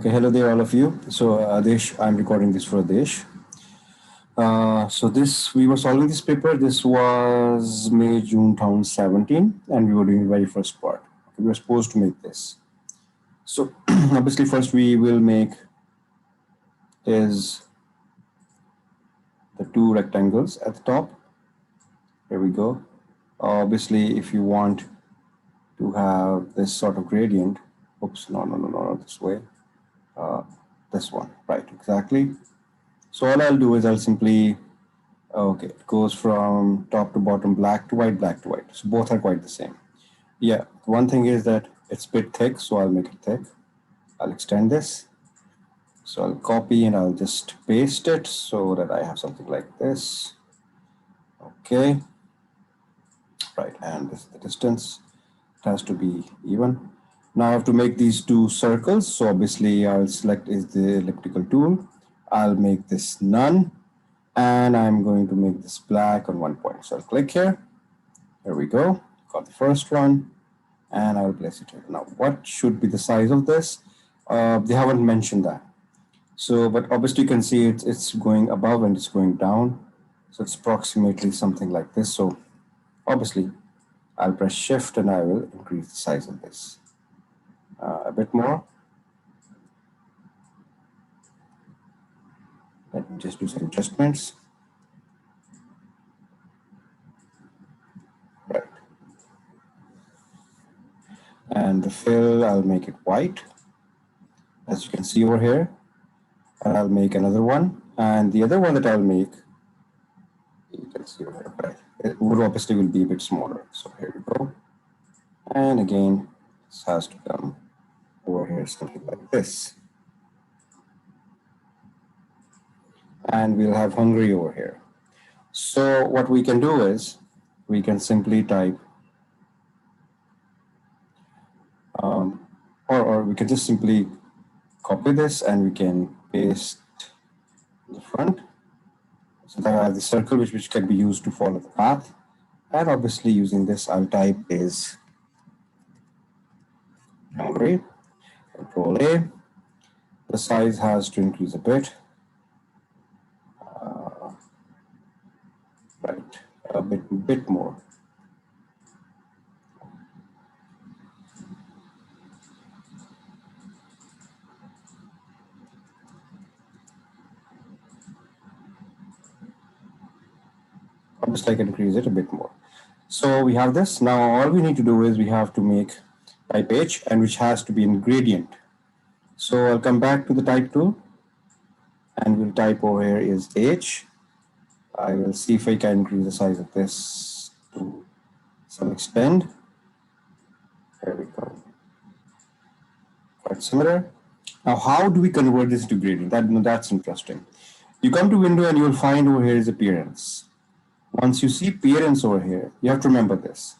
Okay, hello there, all of you. So, Adesh, I'm recording this for Adesh. We were solving this paper. This was May, June 2017, and we were doing the very first part. Okay, we were supposed to make this. So, obviously, first we will make is the two rectangles at the top. Here we go. Obviously, if you want to have this sort of gradient, oops, no, this way. This one, right, exactly. So all I'll do is I'll simply, okay, it goes from top to bottom, black to white, black to white. So both are quite the same. Yeah, one thing is that it's a bit thick, so I'll make it thick. I'll extend this. So I'll copy and I'll just paste it so that I have something like this. Okay, right, and this is the distance. It has to be even. Now I have to make these two circles. So obviously I'll select is the elliptical tool. I'll make this none. And I'm going to make this black on one point. So I'll click here. There we go. Got the first one. And I'll place it here. Now, what should be the size of this? They haven't mentioned that. So, but obviously you can see it's going above and it's going down. So it's approximately something like this. So obviously I'll press shift and I will increase the size of this a bit more. Let me just do some adjustments. Right. And the fill, I'll make it white, as you can see over here. And I'll make another one. And the other one that I'll make, you can see over here, right? It would obviously will be a bit smaller. So here we go. And again, this has to come over here, something like this. And we'll have Hungary over here. So what we can do is we can simply type, or we can just simply copy this and we can paste the front. So that I have the circle which can be used to follow the path. And obviously using this, I'll type is Hungary, Control A. The size has to increase a bit. Right, a bit more. Obviously I can increase it a bit more. So we have this. Now all we need to do is we have to make type H, and which has to be in gradient. So I'll come back to the type tool and we'll type over here is H. I will see if I can increase the size of this to some extent. There we go. Quite similar. Now, how do we convert this to gradient? That's interesting. You come to window and you will find over here is appearance. Once you see appearance over here, you have to remember this.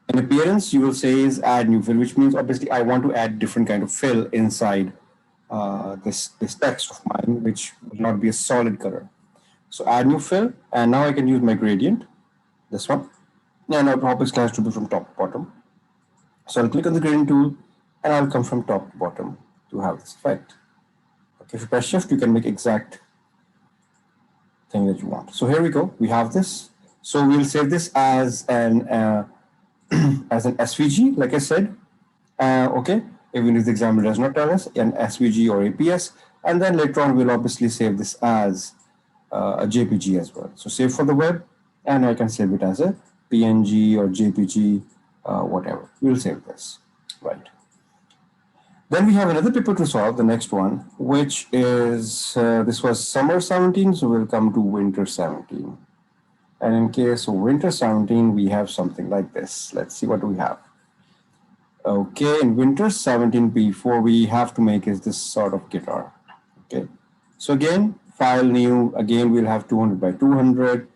In appearance, you will say is add new fill, which means obviously I want to add different kind of fill inside this text of mine, which will not be a solid color. So add new fill, and now I can use my gradient, this one, and our obviously has to be from top to bottom. So I'll click on the gradient tool, and I'll come from top to bottom to have this effect. Okay, if you press shift, you can make exact thing that you want. So here we go. We have this. So we'll save this as an as an SVG, like I said. Okay, even if the example does not tell us an SVG or APS, and then later on we'll obviously save this as a JPG as well. So save for the web, and I can save it as a PNG or JPG, whatever. We'll save this, right? Then we have another paper to solve, the next one, which is, this was summer 17, so we'll come to winter 17. And in case of winter 17, we have something like this. Let's see what we have. Okay, in winter 17, before we have to make is this sort of guitar. Okay, so again, file new, again, we'll have 200 by 200,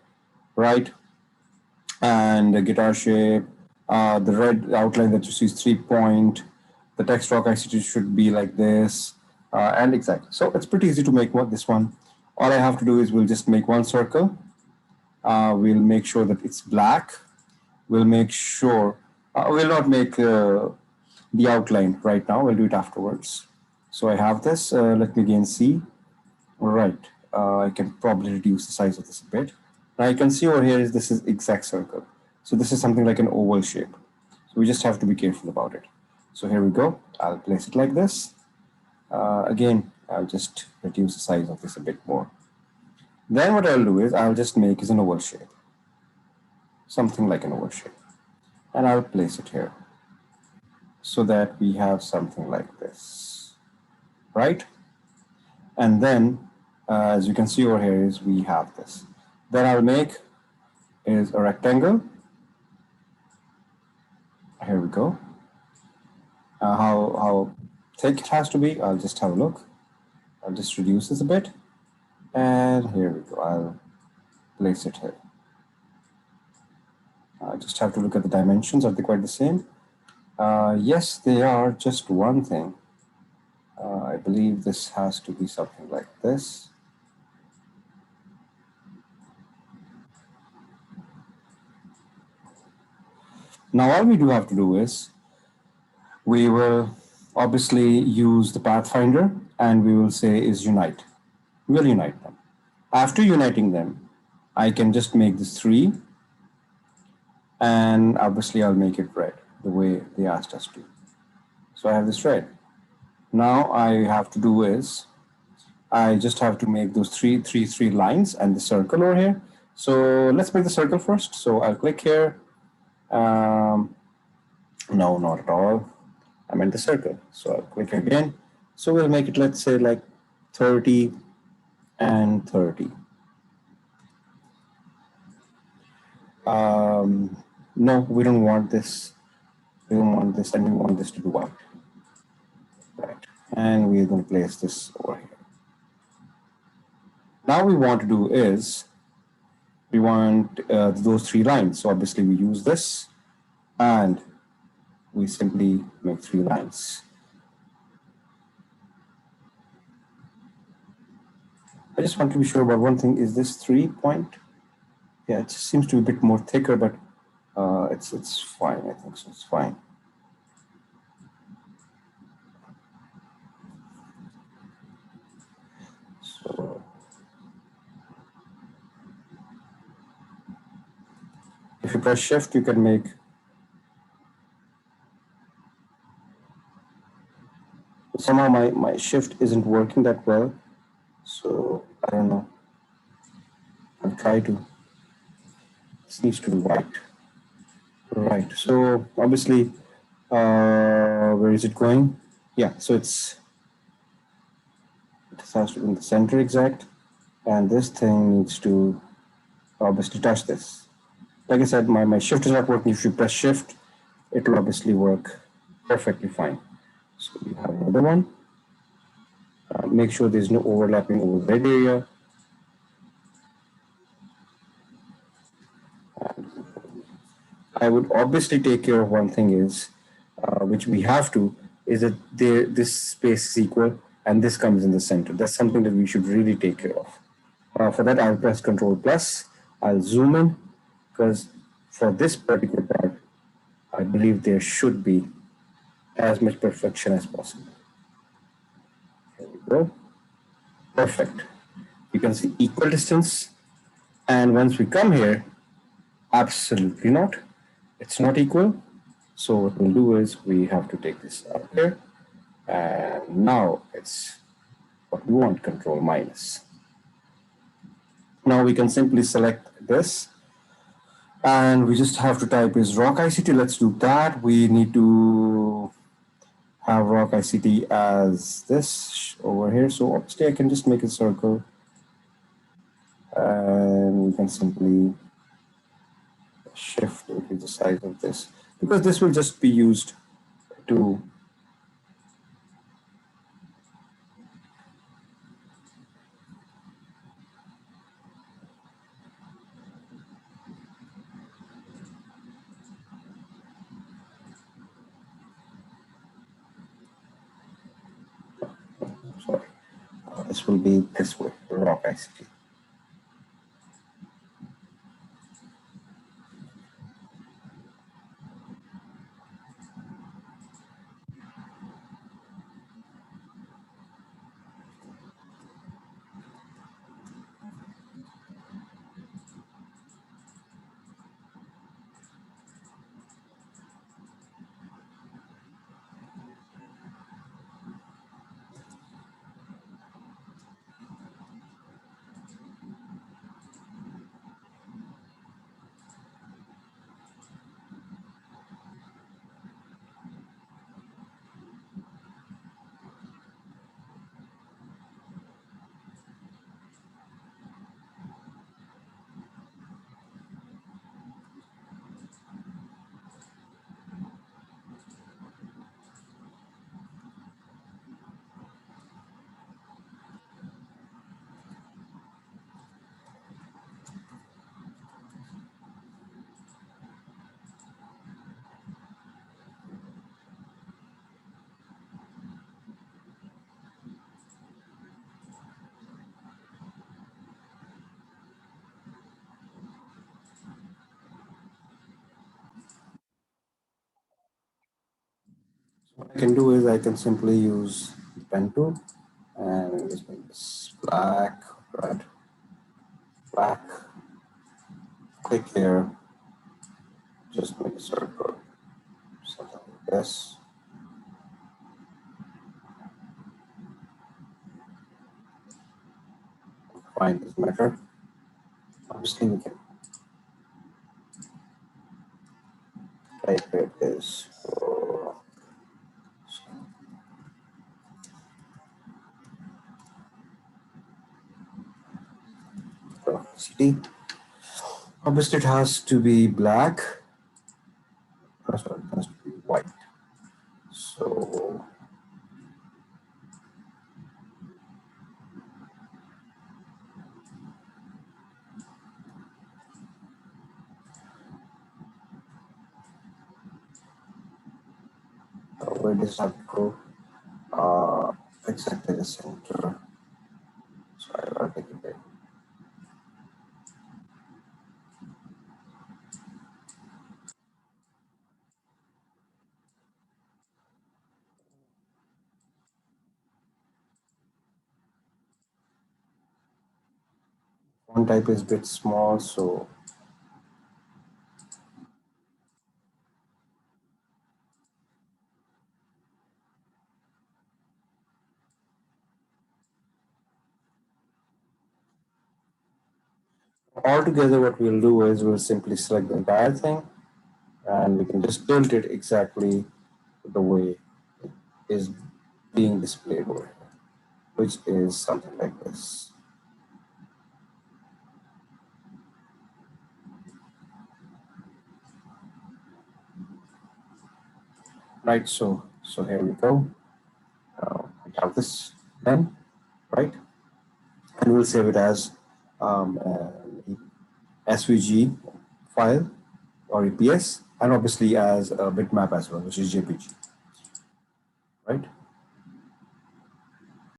right? And the guitar shape, the red outline that you see is 3-point. The text rock ICT should be like this, and exactly. So it's pretty easy to make this one. All I have to do is we'll just make one circle. We'll make sure that it's black. We'll make sure, we'll not make the outline right now. We'll do it afterwards. So I have this. Let me again see. All right. I can probably reduce the size of this a bit. Now you can see over here is this is exact circle. So this is something like an oval shape. So we just have to be careful about it. So here we go. I'll place it like this. Again, I'll just reduce the size of this a bit more. Then what I'll do is I'll just make is an oval shape. Something like an oval shape. And I'll place it here so that we have something like this, right? And then, as you can see over here is we have this. Then I'll make is a rectangle. Here we go. How thick it has to be, I'll just have a look. I'll just reduce this a bit. And here we go. I'll place it here. I just have to look at the dimensions. Are they quite the same? Yes, they are. Just one thing. I believe this has to be something like this. Now all we do have to do is we will obviously use the pathfinder and we will say is unite. We'll unite them. After uniting them, I can just make this 3 and obviously I'll make it red the way they asked us to. So I have this red. Now I have to do is I just have to make those three lines and the circle over here. So let's make the circle first. So I'll click here. No, not at all. I meant the circle. So I'll click again. So we'll make it, let's say like 30 and 30. No, we don't want this. We don't want this, and we want this to be white. Right. And we're going to place this over here. Now we want to do is we want those 3 lines. So obviously we use this and we simply make 3 lines. I just want to be sure about one thing. Is this 3 point? Yeah, it just seems to be a bit more thicker, but it's fine. I think so. It's fine. So if you press shift, you can make somehow my shift isn't working that well. So I don't know. I'll try to. This needs to be white. Right. So obviously, where is it going? Yeah. So it has to be in the center exact, and this thing needs to obviously touch this. Like I said, my shift is not working. If you press shift, it will obviously work perfectly fine. So we have another one. Make sure there's no overlapping over the red area. I would obviously take care of one thing is, which we have to, is that this space is equal and this comes in the center. That's something that we should really take care of. For that, I'll press Control plus. I'll zoom in because for this particular part, I believe there should be as much perfection as possible. Here we go. Perfect. You can see equal distance. And once we come here, absolutely not. It's not equal. So what we'll do is we have to take this out here. And now it's what we want, Control minus. Now we can simply select this and we just have to type is rock ICT. Let's do that. We need to have rock ICT as this over here. So obviously I can just make a circle and we can simply shift increase the size of this because this will just be used to sorry, this will be this way, rock ICT. What I can do is I can simply use the pen tool and just make this black, red, black, click here, just make a circle, something like this. Find this measure. Obviously, we can calculate this for CD. Obviously, it has to be black. Sorry, it has to be white. So where does that go? Exactly the center. Sorry, I'll take it back. Font type is a bit small, so altogether what we'll do is we'll simply select the entire thing and we can just tilt it exactly the way it is being displayed over here, which is something like this. Right, so here we go. We have this then, right? And we'll save it as SVG file or EPS, and obviously as a bitmap as well, which is JPG, right?